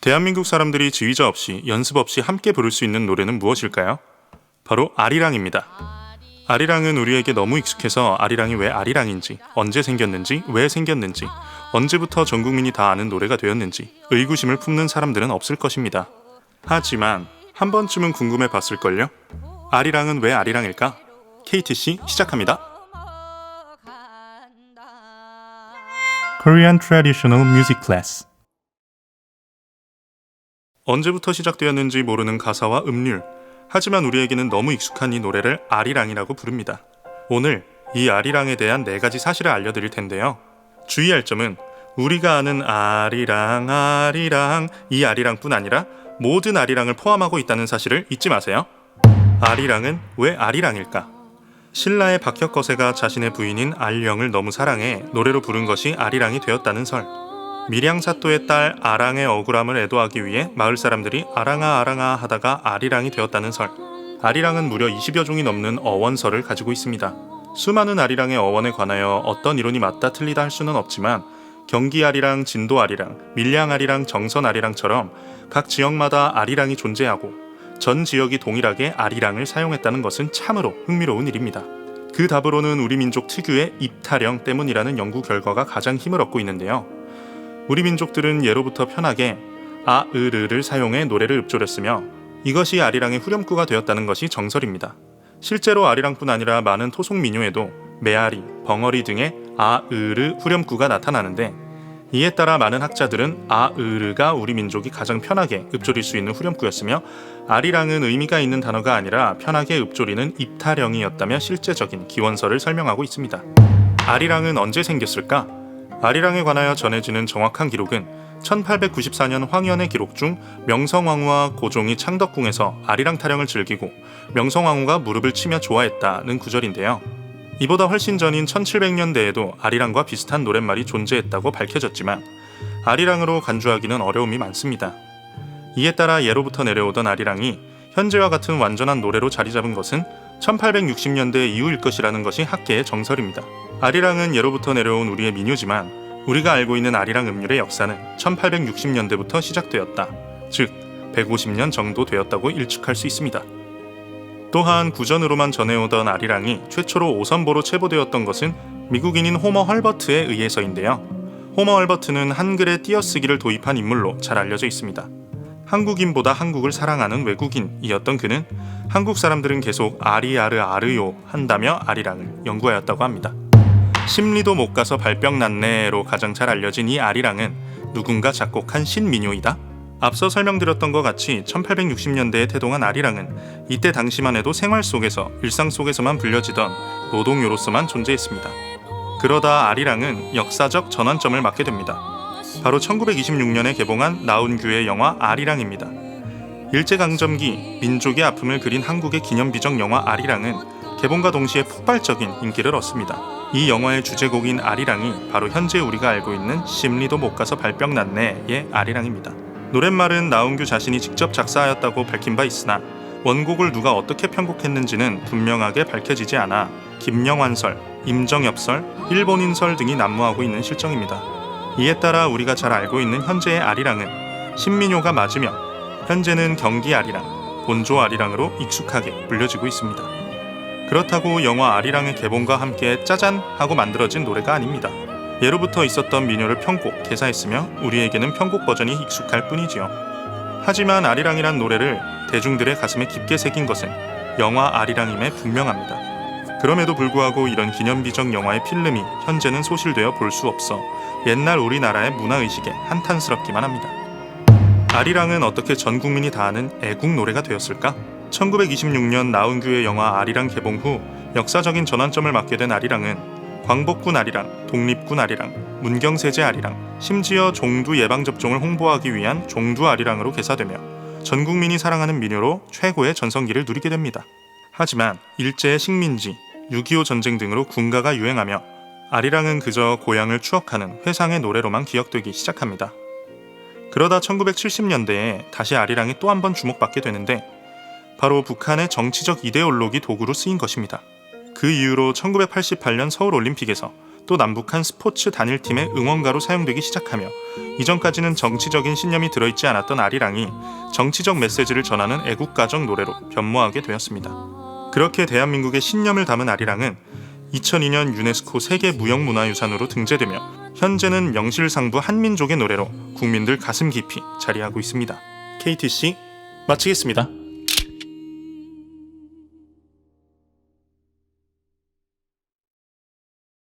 대한민국 사람들이 지휘자 없이 연습 없이 함께 부를 수 있는 노래는 무엇일까요? 바로 아리랑입니다. 아리랑은 우리에게 너무 익숙해서 아리랑이 왜 아리랑인지, 언제 생겼는지, 왜 생겼는지, 언제부터 전 국민이 다 아는 노래가 되었는지 의구심을 품는 사람들은 없을 것입니다. 하지만 한 번쯤은 궁금해 봤을걸요? 아리랑은 왜 아리랑일까? KTC 시작합니다. Korean Traditional Music Class. 언제부터 시작되었는지 모르는 가사와 음률, 하지만 우리에게는 너무 익숙한 이 노래를 아리랑이라고 부릅니다. 오늘 이 아리랑에 대한 4가지 사실을 알려드릴 텐데요. 주의할 점은 우리가 아는 아리랑, 이 아리랑뿐 아니라 모든 아리랑을 포함하고 있다는 사실을 잊지 마세요. 아리랑은 왜 아리랑일까? 신라의 박혁거세가 자신의 부인인 알령을 너무 사랑해 노래로 부른 것이 아리랑이 되었다는 설. 밀양사또의 딸 아랑의 억울함을 애도하기 위해 마을 사람들이 아랑아 아랑아 하다가 아리랑이 되었다는 설. 아리랑은 무려 20여 종이 넘는 어원설을 가지고 있습니다. 수많은 아리랑의 어원에 관하여 어떤 이론이 맞다 틀리다 할 수는 없지만 경기 아리랑, 진도 아리랑, 밀양 아리랑, 정선 아리랑처럼 각 지역마다 아리랑이 존재하고 전 지역이 동일하게 아리랑을 사용했다는 것은 참으로 흥미로운 일입니다. 그 답으로는 우리 민족 특유의 입타령 때문이라는 연구 결과가 가장 힘을 얻고 있는데요. 우리 민족들은 예로부터 편하게 아으르를 사용해 노래를 읊조렸으며 이것이 아리랑의 후렴구가 되었다는 것이 정설입니다. 실제로 아리랑뿐 아니라 많은 토속 민요에도 메아리, 벙어리 등의 아으르 후렴구가 나타나는데 이에 따라 많은 학자들은 아으르가 우리 민족이 가장 편하게 읊조릴 수 있는 후렴구였으며 아리랑은 의미가 있는 단어가 아니라 편하게 읊조리는 입타령이었다며 실제적인 기원설을 설명하고 있습니다. 아리랑은 언제 생겼을까? 아리랑에 관하여 전해지는 정확한 기록은 1894년 황현의 기록 중 명성황후와 고종이 창덕궁에서 아리랑 타령을 즐기고 명성황후가 무릎을 치며 좋아했다는 구절인데요. 이보다 훨씬 전인 1700년대에도 아리랑과 비슷한 노랫말이 존재했다고 밝혀졌지만 아리랑으로 간주하기는 어려움이 많습니다. 이에 따라 예로부터 내려오던 아리랑이 현재와 같은 완전한 노래로 자리 잡은 것은 1860년대 이후일 것이라는 것이 학계의 정설입니다. 아리랑은 예로부터 내려온 우리의 민요지만 우리가 알고 있는 아리랑 음률의 역사는 1860년대부터 시작되었다. 즉 150년 정도 되었다고 일축할 수 있습니다. 또한 구전으로만 전해오던 아리랑이 최초로 5선보로 체보되었던 것은 미국인인 호머 헐버트에 의해서인데요. 호머 헐버트는 한글에 띄어쓰기를 도입한 인물로 잘 알려져 있습니다. 한국인보다 한국을 사랑하는 외국인이었던 그는 한국 사람들은 계속 아리아르 아르요 한다며 아리랑을 연구하였다고 합니다. 심리도 못 가서 발병 났네로 가장 잘 알려진 이 아리랑은 누군가 작곡한 신민요이다. 앞서 설명드렸던 것 같이 1860년대에 태동한 아리랑은 이때 당시만 해도 생활 속에서 일상 속에서만 불려지던 노동요로서만 존재했습니다. 그러다 아리랑은 역사적 전환점을 맞게 됩니다. 바로 1926년에 개봉한 나운규의 영화 아리랑입니다. 일제강점기 민족의 아픔을 그린 한국의 기념비적 영화 아리랑은 개봉과 동시에 폭발적인 인기를 얻습니다. 이 영화의 주제곡인 아리랑이 바로 현재 우리가 알고 있는 심리도 못 가서 발병 났네의 아리랑입니다. 노랫말은 나운규 자신이 직접 작사하였다고 밝힌 바 있으나 원곡을 누가 어떻게 편곡했는지는 분명하게 밝혀지지 않아 김영환설, 임정엽설, 일본인설 등이 난무하고 있는 실정입니다. 이에 따라 우리가 잘 알고 있는 현재의 아리랑은 신민요가 맞으며 현재는 경기 아리랑, 본조 아리랑으로 익숙하게 불려지고 있습니다. 그렇다고 영화 아리랑의 개봉과 함께 짜잔 하고 만들어진 노래가 아닙니다. 예로부터 있었던 민요를 편곡, 개사했으며 우리에게는 편곡 버전이 익숙할 뿐이지요. 하지만 아리랑이란 노래를 대중들의 가슴에 깊게 새긴 것은 영화 아리랑임에 분명합니다. 그럼에도 불구하고 이런 기념비적 영화의 필름이 현재는 소실되어 볼 수 없어 옛날 우리나라의 문화의식에 한탄스럽기만 합니다. 아리랑은 어떻게 전 국민이 다 아는 애국 노래가 되었을까? 1926년 나운규의 영화 아리랑 개봉 후 역사적인 전환점을 맞게 된 아리랑은 광복군 아리랑, 독립군 아리랑, 문경세제 아리랑, 심지어 종두 예방접종을 홍보하기 위한 종두 아리랑으로 개사되며 전 국민이 사랑하는 민요로 최고의 전성기를 누리게 됩니다. 하지만 일제의 식민지, 6.25 전쟁 등으로 군가가 유행하며 아리랑은 그저 고향을 추억하는 회상의 노래로만 기억되기 시작합니다. 그러다 1970년대에 다시 아리랑이 또 한 번 주목받게 되는데 바로 북한의 정치적 이데올로기 도구로 쓰인 것입니다. 그 이후로 1988년 서울올림픽에서 또 남북한 스포츠 단일팀의 응원가로 사용되기 시작하며 이전까지는 정치적인 신념이 들어있지 않았던 아리랑이 정치적 메시지를 전하는 애국가적 노래로 변모하게 되었습니다. 그렇게 대한민국의 신념을 담은 아리랑은 2002년 유네스코 세계무형문화유산으로 등재되며 현재는 명실상부 한민족의 노래로 국민들 가슴 깊이 자리하고 있습니다. KTC 마치겠습니다.